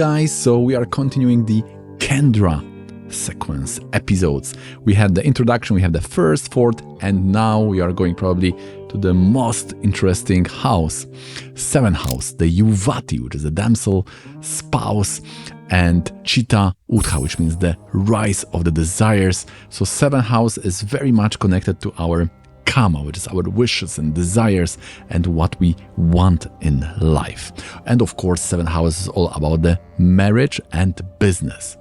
Guys, so we are continuing the Kendra sequence episodes. We had the introduction, we have the first, fourth, and now we are going probably to the most interesting house, seventh house, the Yuvati, which is the damsel, spouse, and Chita Utha, which means the rise of the desires. So seventh house is very much connected to our Kama, which is our wishes and desires and what we want in life. And of course, seventh house is all about the marriage and business.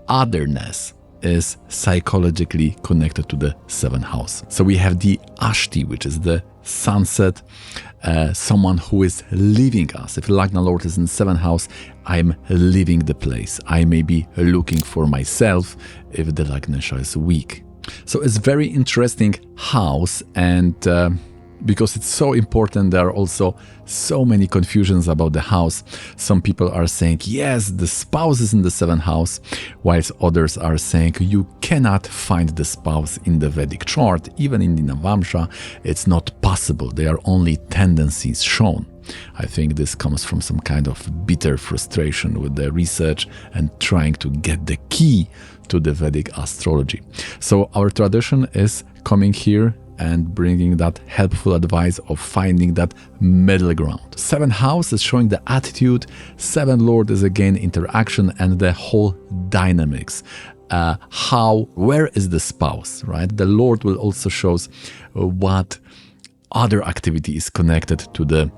Otherness is psychologically connected to the seventh house. So we have the Ashti, which is the sunset, someone who is leaving us. If Lagna Lord is in seventh house, I'm leaving the place. I may be looking for myself if the Lagnesha is weak. So it's very interesting house, and because it's so important, there are also so many confusions about the house. Some people are saying, yes, the spouse is in the seventh house, whilst others are saying you cannot find the spouse in the Vedic chart, even in the Navamsha, it's not possible. There are only tendencies shown. I think this comes from some kind of bitter frustration with the research and trying to get the key to the Vedic astrology. So our tradition is coming here and bringing that helpful advice of finding that middle ground. Seventh house is showing the attitude, seventh lord is again interaction and the whole dynamics. Where is the spouse, right? The lord will also shows what other activity is connected to the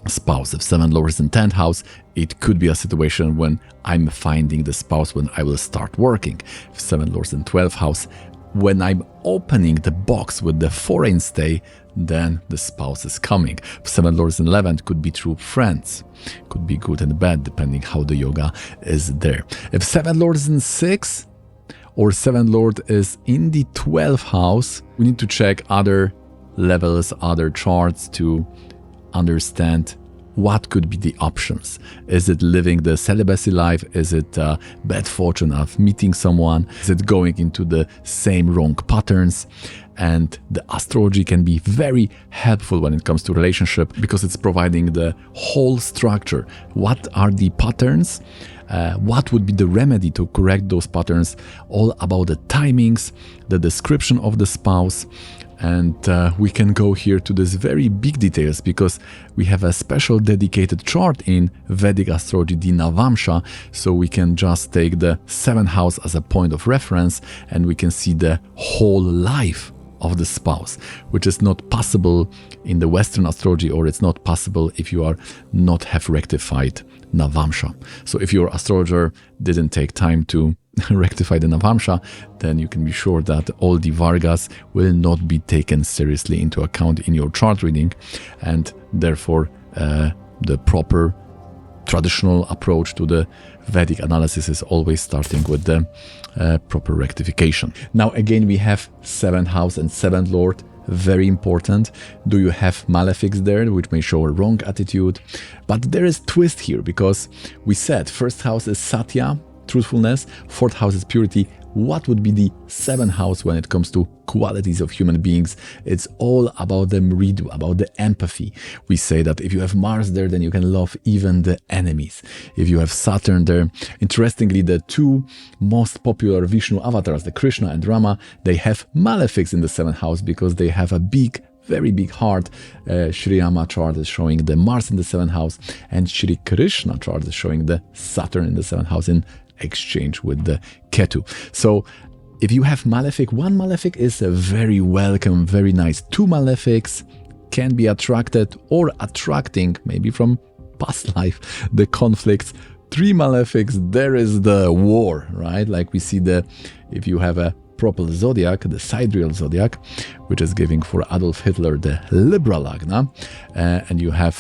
spouse. If seventh lord is in 10th house, it could be a situation when I'm finding the spouse when I will start working. If seventh lord is in 12th house, when I'm opening the box with the foreign stay, then the spouse is coming. If seventh lord is in 11th, could be through friends. Could be good and bad, depending how the yoga is there. If seventh lord is in 6th, or seventh lord is in the 12th house, we need to check other levels, other charts to understand what could be the options. Is it living the celibacy life? Is it bad fortune of meeting someone? Is it going into the same wrong patterns? And the astrology can be very helpful when it comes to relationship because it's providing the whole structure. What are the patterns? What would be the remedy to correct those patterns? All about the timings, the description of the spouse, and we can go here to this very big details because we have a special dedicated chart in Vedic astrology, the Navamsha, so we can just take the seventh house as a point of reference and we can see the whole life of the spouse, which is not possible in the Western astrology, or it's not possible if you are not have rectified Navamsha. So if your astrologer didn't take time to rectify the Navamsha, then you can be sure that all the Vargas will not be taken seriously into account in your chart reading, and therefore the proper traditional approach to the Vedic analysis is always starting with the proper rectification. Now again, we have seventh house and seventh lord. Very important. Do you have malefics there, which may show a wrong attitude? But there is twist here because we said first house is Satya, truthfulness, fourth house is purity. What would be the seventh house when it comes to qualities of human beings? It's all about the mridu, about the empathy. We say that if you have Mars there, then you can love even the enemies. If you have Saturn there, interestingly, the two most popular Vishnu avatars, the Krishna and Rama, they have malefics in the seventh house because they have a big, very big heart. Sri Rama chart is showing the Mars in the seventh house, and Sri Krishna chart is showing the Saturn in the seventh house in exchange with the Ketu. So if you have malefic, one malefic is a very welcome, very nice. Two malefics can be attracted or attracting maybe from past life, the conflicts. Three malefics, there is the war, right? Like we see if you have a proper zodiac, the sidereal zodiac, which is giving for Adolf Hitler the Libra Lagna, and you have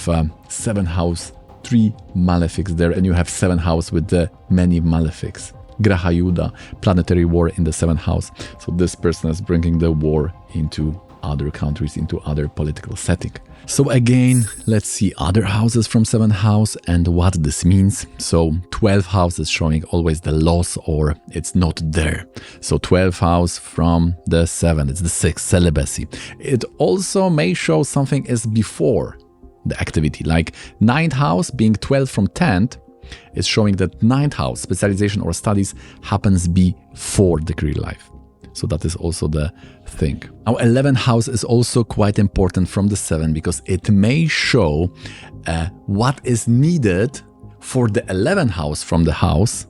seventh house, three malefics there, and you have seventh house with the many malefics. Graha Yuddha, planetary war in the seventh house. So this person is bringing the war into other countries, into other political setting. So again, let's see other houses from seventh house and what this means. So 12th house is showing always the loss or it's not there. So 12th house from the 7th, it's the 6th, celibacy. It also may show something is before the activity, like 9th house being 12 from 10th, is showing that 9th house, specialization or studies, happens before the career life. So that is also the thing. Now, 11th house is also quite important from the 7 because it may show what is needed for the 11th house from the house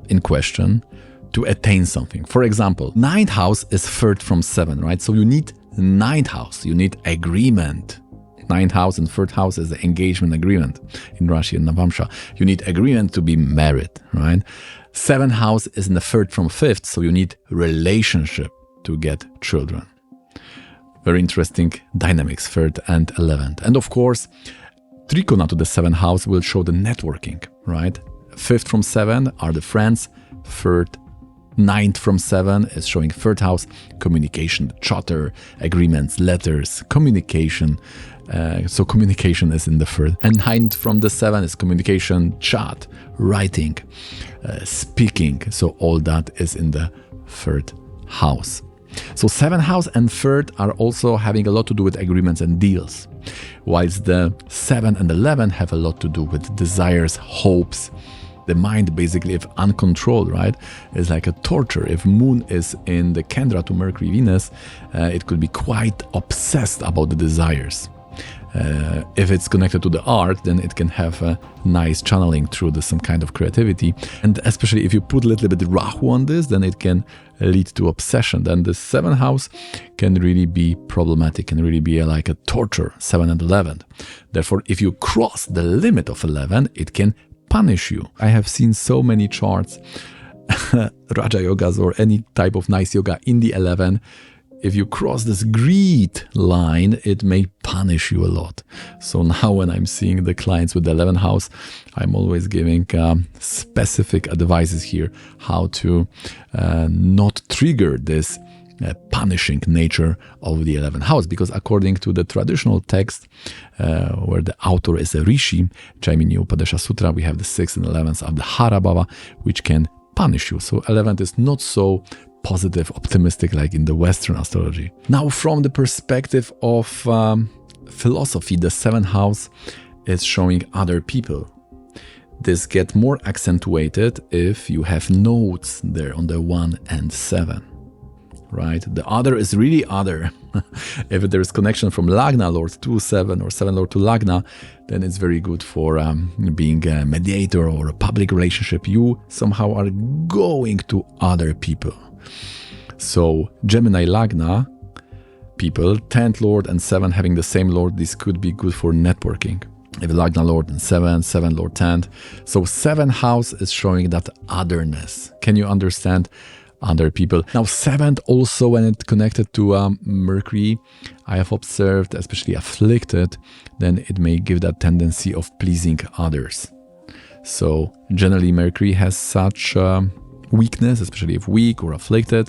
in question to attain something. For example, 9th house is 3rd from 7, right? So you need 9th house, you need agreement. 9th house and 3rd house is the engagement agreement in Rashi and Navamsha. You need agreement to be married, right? 7th house is in the 3rd from 5th, so you need relationship to get children. Very interesting dynamics, 3rd and 11th. And of course, Trikona to the 7th house will show the networking, right? 5th from 7 are the friends, 9th from 7 is showing 3rd house, communication, chatter, agreements, letters, communication. So communication is in the 3rd. And 9th from the 7 is communication, chat, writing, speaking. So all that is in the 3rd house. So 7th house and 3rd are also having a lot to do with agreements and deals, whilst the 7 and 11 have a lot to do with desires, hopes. The mind, basically, if uncontrolled, right, is like a torture. If Moon is in the Kendra to Mercury, Venus, it could be quite obsessed about the desires. If it's connected to the art, then it can have a nice channeling through some kind of creativity. And especially if you put a little bit Rahu on this, then it can lead to obsession. Then the 7th house can really be problematic, can really be like a torture, 7 and 11. Therefore, if you cross the limit of 11, it can punish you. I have seen so many charts, Raja Yogas or any type of nice yoga in the 11. If you cross this greed line, it may punish you a lot. So now when I'm seeing the clients with the 11th house, I'm always giving specific advices here how to not trigger this punishing nature of the 11th house, because according to the traditional text where the author is a rishi, Jaimini Upadesha Sutra, we have the 6th and 11th of the Harabhava, which can punish you. So 11th is not so positive, optimistic like in the Western astrology. Now, from the perspective of philosophy, the 7th house is showing other people. This gets more accentuated if you have nodes there on the 1 and 7. Right? The other is really other. If there is connection from Lagna Lord to 7 or 7 Lord to Lagna, then it's very good for being a mediator or a public relationship. You somehow are going to other people. So Gemini Lagna people, 10th Lord and 7 having the same Lord, this could be good for networking. If Lagna Lord and 7, 7 Lord 10th. So 7th house is showing that otherness. Can you understand? Other people. Now 7th also, when it's connected to Mercury, I have observed, especially afflicted, then it may give that tendency of pleasing others. So generally Mercury has such weakness, especially if weak or afflicted,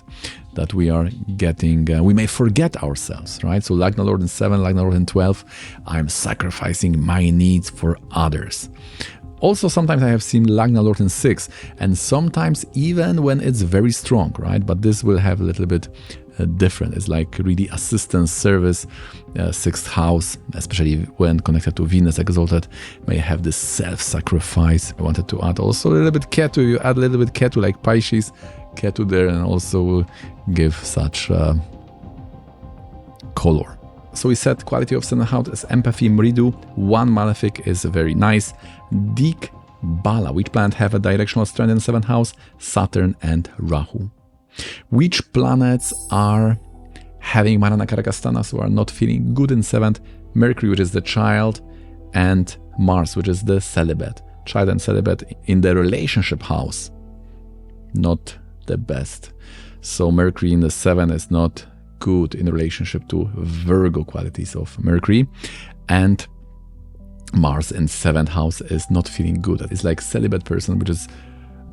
that we are getting, we may forget ourselves, right? So Lagna Lord in 7, Lagna Lord in 12, I'm sacrificing my needs for others. Also, sometimes I have seen Lagna Lord in 6, and sometimes even when it's very strong, right? But this will have a little bit different. It's like really assistance service, 6th house, especially when connected to Venus exalted, may have this self-sacrifice. I wanted to add also a little bit Ketu. You add a little bit Ketu, like Pisces, Ketu there, and also give such color. So we said quality of 7th house is empathy, Mridu. 1 malefic is very nice. Dik Bala. Which planet have a directional strand in the 7th house? Saturn and Rahu. Which planets are having Marana Karakastana, so are not feeling good in 7th? Mercury, which is the child, and Mars, which is the celibate. Child and celibate in the relationship house. Not the best. So Mercury in the 7 is not good in relationship to Virgo qualities of Mercury, and Mars in 7th house is not feeling good. It's like celibate person which is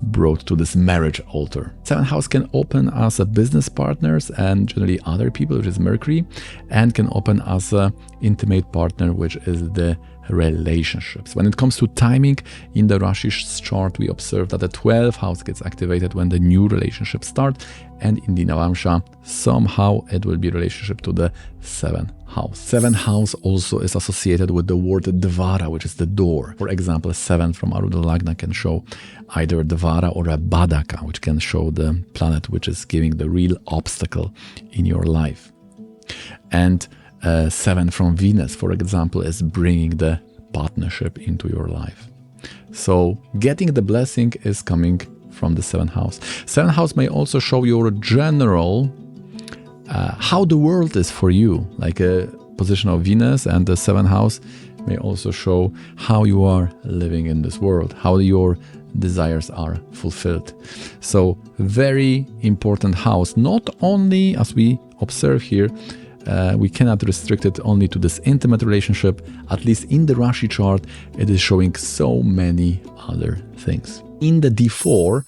brought to this marriage altar. 7th house can open as a business partners and generally other people, which is Mercury, and can open as a intimate partner, which is the relationships. When it comes to timing in the Rashi's chart, we observe that the 12th house gets activated when the new relationships start, and in the Navamsha somehow it will be relationship to the 7th house. Seventh house also is associated with the word Dvara, which is the door. For example, 7 from Arudha Lagna can show either Dvara or a Badaka, which can show the planet which is giving the real obstacle in your life. And 7 from Venus, for example, is bringing the partnership into your life. So getting the blessing is coming from the 7th house. 7th house may also show your general how the world is for you, like a position of Venus, and the 7th house may also show how you are living in this world, how your desires are fulfilled. So very important house, not only as we observe here, we cannot restrict it only to this intimate relationship. At least in the Rashi chart, it is showing so many other things. In the D4,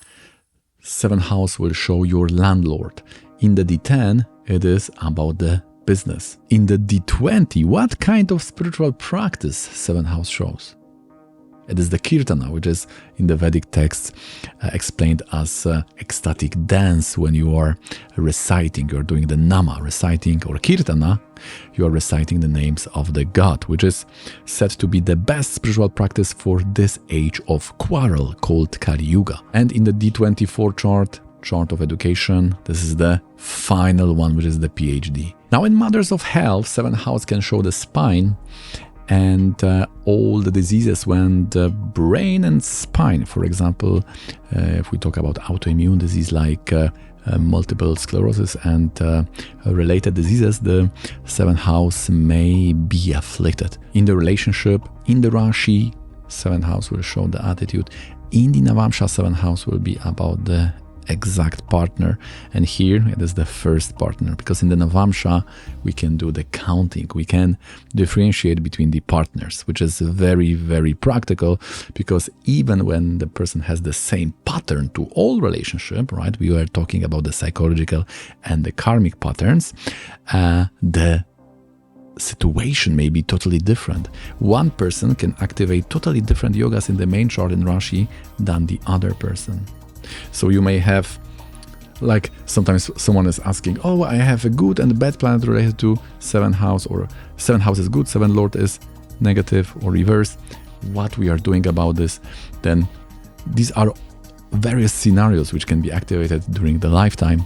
7th house will show your landlord. In the D10, it is about the business. In the D20, what kind of spiritual practice 7th house shows? It is the kirtana, which is in the Vedic texts explained as ecstatic dance when you are reciting, you're doing the nama, reciting, or kirtana, you are reciting the names of the god, which is said to be the best spiritual practice for this age of quarrel called Kali Yuga. And in the D24 chart of education, this is the final one, which is the PhD. Now in Mothers of Health, 7th house can show the spine and all the diseases when the brain and spine, for example, if we talk about autoimmune disease like multiple sclerosis and related diseases, the 7th house may be afflicted. In the relationship, in the Rashi, 7th house will show the attitude. In the Navamsha, 7th house will be about the exact partner, and here it is the first partner, because in the Navamsha we can do the counting, we can differentiate between the partners, which is very, very practical, because even when the person has the same pattern to all relationship, right, we were talking about the psychological and the karmic patterns, the situation may be totally different. One person can activate totally different yogas in the main chart in Rashi than the other person. So you may have, like sometimes someone is asking, oh, I have a good and a bad planet related to 7th house, or 7th house is good, 7th lord is negative or reverse. What we are doing about this? Then these are various scenarios which can be activated during the lifetime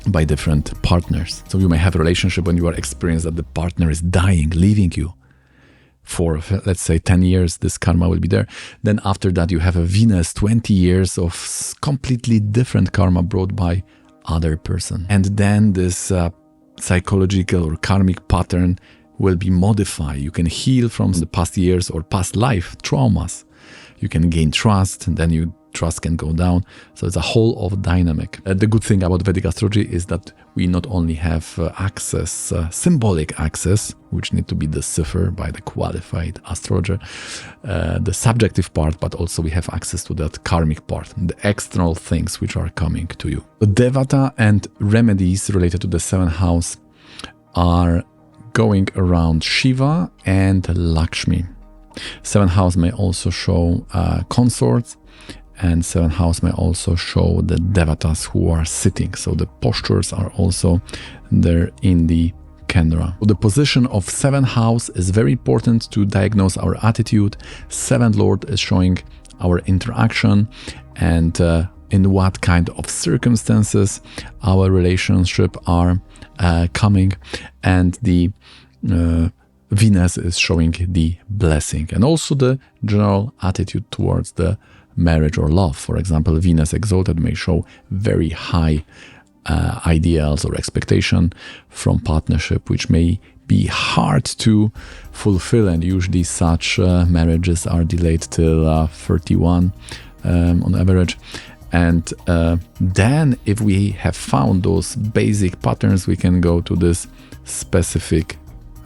by different partners. So you may have a relationship when you are experiencing that the partner is dying, leaving you. For, let's say, 10 years, this karma will be there. Then after that, you have a Venus, 20 years of completely different karma brought by other person. And then this psychological or karmic pattern will be modified. You can heal from the past years or past life traumas. You can gain trust, and then your trust can go down. So it's a whole of dynamic. The good thing about Vedic astrology is that we not only have access, symbolic access, which need to be deciphered by the qualified astrologer, the subjective part, but also we have access to that karmic part, the external things which are coming to you. The Devata and remedies related to the 7th house are going around Shiva and Lakshmi. 7th house may also show consorts, and 7th house may also show the devatas who are sitting. So the postures are also there in the Kendra. So the position of 7th house is very important to diagnose our attitude. 7th lord is showing our interaction and in what kind of circumstances our relationship are coming, and the Venus is showing the blessing and also the general attitude towards the marriage or love. For example, Venus exalted may show very high ideals or expectation from partnership, which may be hard to fulfill, and usually such marriages are delayed till 31 on average. And then if we have found those basic patterns, we can go to this specific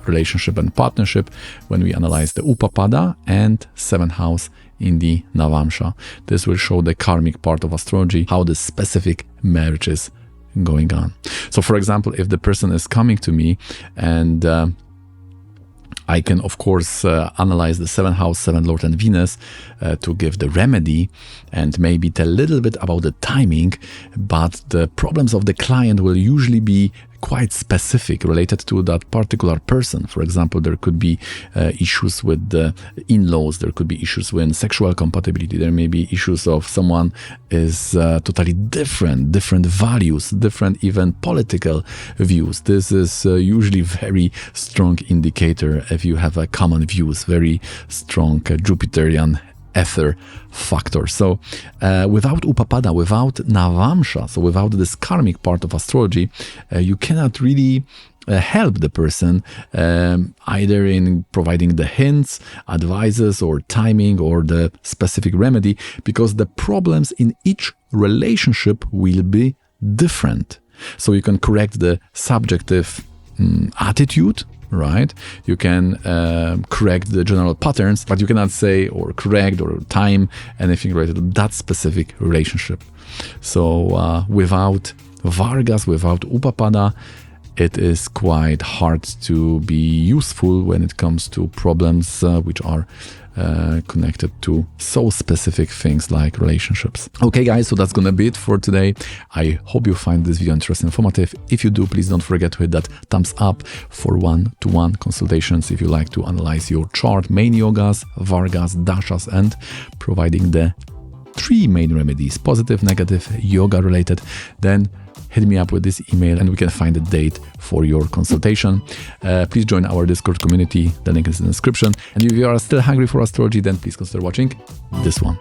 relationship and partnership when we analyze the Upapada and 7th house in the Navamsha. This will show the karmic part of astrology, how the specific marriage is going on. So for example, if the person is coming to me and I can, of course, analyze the 7th house, 7th lord and Venus to give the remedy and maybe tell a little bit about the timing, but the problems of the client will usually be quite specific, related to that particular person. For example, there could be issues with the in-laws, there could be issues with sexual compatibility, there may be issues of someone is totally different values, different even political views. This is usually very strong indicator if you have a common views, very strong Jupiterian ether factor. So without Upapada, without Navamsha, so without this karmic part of astrology, you cannot really help the person either in providing the hints, advices, or timing, or the specific remedy, because the problems in each relationship will be different. So you can correct the subjective attitude, right? You can correct the general patterns, but you cannot say or correct or time anything related to that specific relationship. So without Vargas, without Upapada, it is quite hard to be useful when it comes to problems which are connected to so specific things like relationships. Okay guys, so that's gonna be it for today. I hope you find this video interesting and informative. If you do, please don't forget to hit that thumbs up for one-to-one consultations if you like to analyze your chart, main yogas, Vargas, dashas, and providing the 3 main remedies, positive, negative, yoga related. Then hit me up with this email and we can find a date for your consultation. Please join our Discord community. The link is in the description. And if you are still hungry for astrology, then please consider watching this one.